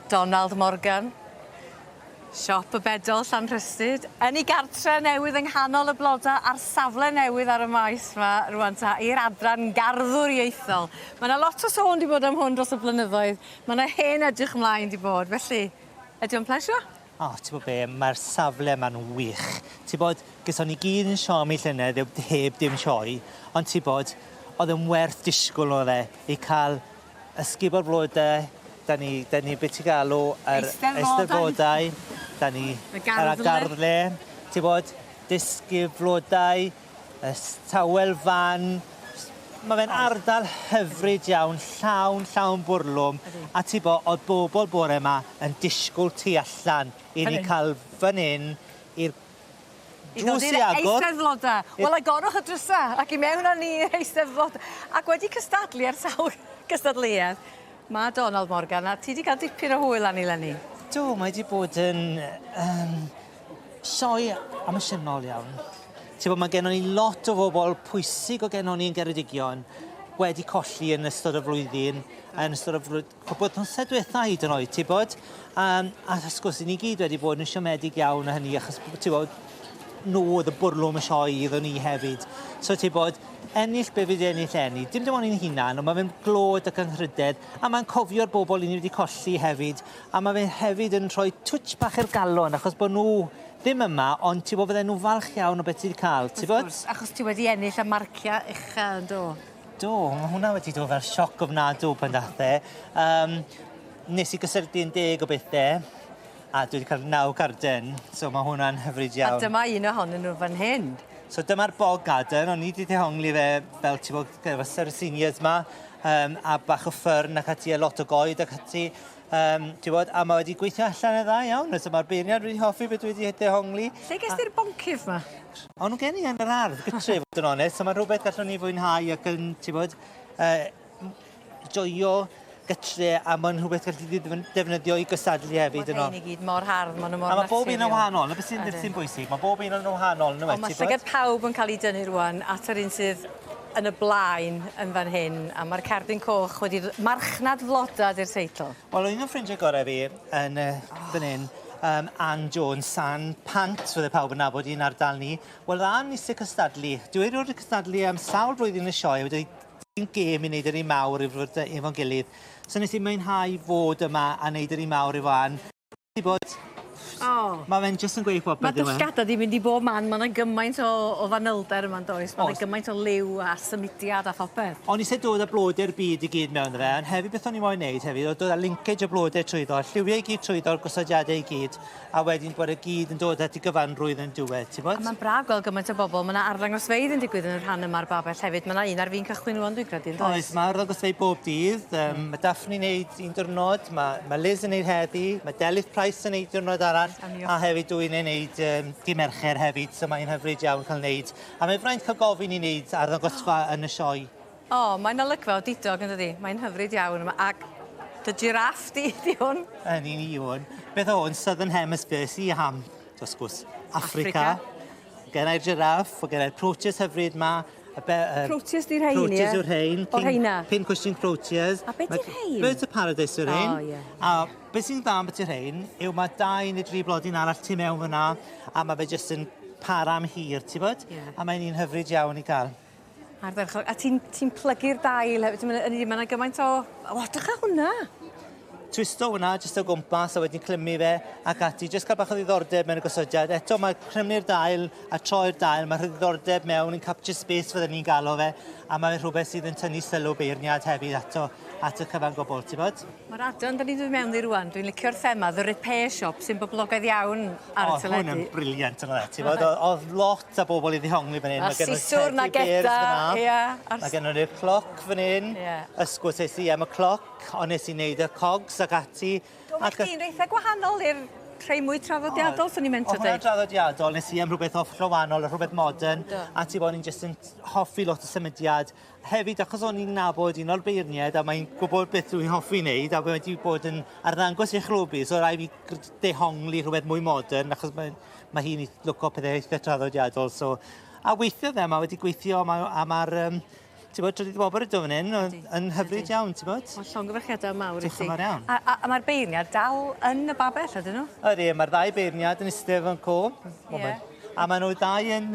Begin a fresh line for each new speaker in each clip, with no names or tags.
Donald Morgan. Siop y bedol Llanrhystyd. Yn ei gartre newydd yng nghanol y bloda a'r safle newydd ar y maes yma rwan ta i'r adran garddwriaethol. Mae yna lot o sôn wedi bod am hwn dros y blynyddoedd. Mae yna hen edrych ymlaen wedi bod, felly ydy o'n plesio?
O, ti'n bod be, mae'r safle yma'n wych. Ti'n bod, gyson ni gyd yn siomi llynedd heb dim sioe, ond ti'n bod, oedd yn werth disgwyl oedd i cael ysgub o'r flodau. Da ni beth ti'n galw yr Eisteddfodau, da ni ar y garddle, ti'n bod, disgub flodau, y tawel fan. Mae fe'n ardal hyfryd iawn, llawn bwrlwm, a ti'n bod, oedd bobl bore yma yn disgwyl tu allan i ni cael fan hyn i'r drws i agor.
Eisteddfodau. Wel, agorwch y drysa, ac i mewn â ni'r Eisteddfodau. Ac wedi cystadlu ar sawl cystadleuaeth. Mae Donald Morgan, a ti wedi cael dipyn o hwyl an i lenni?
Do, mae wedi bod yn sioe emosiynol iawn. Ti'n bod, mae gennym ni lot o bobl pwysig o gennym ni yn Geredigion wedi colli yn ystod y flwyddyn, yn ystod y cwbl wythnosau diwethaf hyd yn oed, ti'n bod? A wrth gwrs, ni gyd wedi bod yn siomedig iawn o hynny, achos ti'n bod, nhw oedd y bwrlwm y sioe iddyn ni hefyd. So ti'n bod, ennill be fydd ennill. Dim dim ond i'n hunan, ond mae fe'n glod ac ynghrydded, a mae'n cofio'r bobl i ni wedi colli hefyd, a mae fe'n hefyd yn rhoi twtsh bach i'r galon, achos bod nhw ddim yma, ond ti'n bod fydden nhw falch iawn o beth ti wedi cael, ti'n bod?
Achos ti wedi ennill a marcia ucha, do?
Do, mae hwnna wedi dod fel sioc ofnadw pan dath e. Nes i gysylltu yn 10 o bethau, a dwi wedi cael 9 garden, so mae hwnna'n hyfryd iawn.
A dyma un ohonyn nhw fan hyn.
So dyma'r bog garden, o'n i wedi dehongli fe fel ti'n bod gyda Saracenias yma, a bach o ffyrn ac ati, a lot o goed ac ati, ti'n bod, a mae wedi gweithio allan y dda iawn, so mae'r beirniad wedi hoffi beth wedi dehongli.
Lle ges ti'r boncyff yma?
O'n nhw gen i yn yr ardd, gytre fod yn onest, so mae rhywbeth gallwn ni fwynhau ac yn, ti'n bod, joio gytre, a mae'n rhywbeth gallu defnyddio i gystadlu hefyd yno.
Mae i gyd mor hardd, maen nhw mor
naturiol. A mae bob un yn wahanol, na beth sy'n bwysig, mae bob un yn wahanol, nhw.
Ond mae llygad pawb yn cael ei dynnu rwan at yr un sydd yn y blaen yn fan hyn, a mae'r cerdyn coch wedi marchnad floda di'r teitl.
Wel, un o'n ffrindiau gorau fi yn fan hyn, Ann Jones, San Pant, fydde pawb yn nabod i'n ardal ni. Wel, Ann eisiau cystadlu. Dwi wedi cystadlu am sawl blwyddyn y sioe, wedi dim gêm i wneud yr un mawr efo'n gilydd. So nes i mwynhau fod yma a wneud yr un mawr efo Ann. Ti'n bod, mae fe'n jyst yn gweud popeth yma.
Mae dyllgada di mynd i bob man, mae yna gymaint o fanylder yma'n does, mae yna gymaint o liw a symudiad a phopeth.
O'n i eisiau dod â blodau'r byd i gyd mewn fe, ond hefyd beth o'n i moyn wneud hefyd, oedd dod â linkage o blodau trwyddo, lliwiau i gyd trwyddo, gosodiadau i gyd, a wedyn bod y gyd yn dod at i gyfanrwydd yn diwedd, ti'n bod?
A mae'n braf gweld gymaint o bobl, mae yna arddangosfeidd yn digwydd yn y rhan yma'r babell hefyd, mae yna un ar fi'n cychwyn rwan dwi'n credu, yn does?
Oes, mae arddangosfeidd bob dydd, mae Daphne yn neud un diwrnod, mae Liz yn neud heddi, mae Delyth Price yn neud diwrnod arall, a hefyd dwi'n neud dimercher hefyd, so mae'n hyfryd iawn cael neud. A mae'n fraint cael gofyn i neud arddangosfa yn y sioe.
O, mae'n olygfa o didog yn dydi, mae'n hyfryd iawn yma, ac dy giraff di hwn?
Yn un i hwn. Beth o hwn, Southern Hemisphere, si ham, dos gwrs, Africa. Gennau'r giraff, o gennau'r proteus hyfryd ma.
Proteus di'r rhain, ie?
Proteus yw'r rhain.
O'r rhaina?
Pin cushion proteus.
A beth yw'r rhain?
Birds of Paradise yw'r rhain.
O, ie.
A beth sy'n dda am beth yw'r rhain, yw mae 2 neu 3 blodyn arall tu mewn fyna, a mae fe jyst yn para am hir, ti'n bod? A mae'n un hyfryd iawn i gael.
Ardderchog. A ti'n plygu'r dail hefyd, mae yna gymaint o... O, dych hwnna!
Twisto hwnna, jyst o gwmpas, a wedyn clymu fe ac ati. Jyst cael bach o ddiddordeb mewn y gosodiad. Eto, mae clymu'r dail a troi'r dail, mae ddiddordeb mewn yn capture space fydden ni'n galw fe, a mae rhywbeth sydd yn tynnu sylw beirniad hefyd at y cyfan gobl, ti'n bod? Mae'r
adran, da ni'n dod mewn i rwan, dwi'n licio'r thema, the repair shop, sy'n boblogaidd iawn ar y teledu.
Hwn yn briliant yn oedd, ti'n bod? Oedd lot o bobl i ddihongli fan hyn.
A siswr na geda, ie.
Mae gen nhw'r cloc fan hyn, ysgwrs eis i am y cloc, ond nes i wneud y cogs ac ati.
Dwi'n chdi'n reitha gwahanol i'r rhai mwy traddodiadol, sy'n ni'n mento dweud?
Hwna'n traddodiadol, nes i am rhywbeth hollol wahanol, rhywbeth modern, a ti bod ni'n jyst yn hoffi lot o symudiad. Hefyd, achos o'n i'n nabod un o'r beirniad, a mae'n gwybod beth dwi'n hoffi wneud, a wedi bod yn arddangos i'ch chlwbi, so rai fi dehongli rhywbeth mwy modern, achos mae hi'n lwco pethau eitha traddodiadol. So. A weithio dde, mae wedi gweithio, a mae'r Ti'n bod, trydydd bobr ydw fan hyn, yn hyfryd iawn, ti'n bod?
Mae llongyfarchiadau mawr i
Diolch
ti.
yn fawr iawn.
A mae'r beirniad dal yn y babell, ydyn nhw?
Ydy, mae'r ddau beirniad yn istedd fan co.
Ie.
A maen nhw dau yn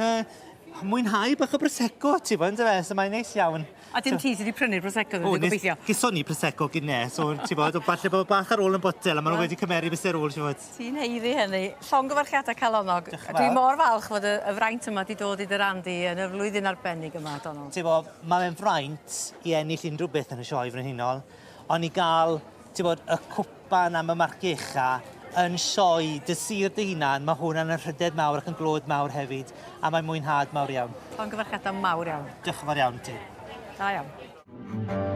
mwynhau bach o Prosecco, ti'n bod, yn dyfa, so mae'n neis iawn.
A dim ti sydd wedi prynu'r Prosecco, dwi'n gobeithio.
Gyson ni Prosecco gynne, so ti'n bod, falle bod bach ar ôl yn botel, a maen nhw wedi cymeru bys ar ôl, ti'n bod.
Ti'n heiddi hynny. Llongyfarchiadau calonog.
Diolch yn fawr.
Dwi'n mor falch fod y fraint yma wedi dod i dy randi yn y flwyddyn arbennig yma, Donald.
Ti'n bod, mae'n fraint i ennill unrhyw beth yn y sioe frenhinol, ond i gael, ti'n bod, y cwpan am y marc ucha yn sioe dy sir dy hunan, mae hwnna'n yn rhydedd mawr ac yn glod mawr hefyd, a mae'n mwynhad mawr iawn.
Llongyfarchiadau mawr iawn.
Diolch yn fawr iawn ti.
Da iawn.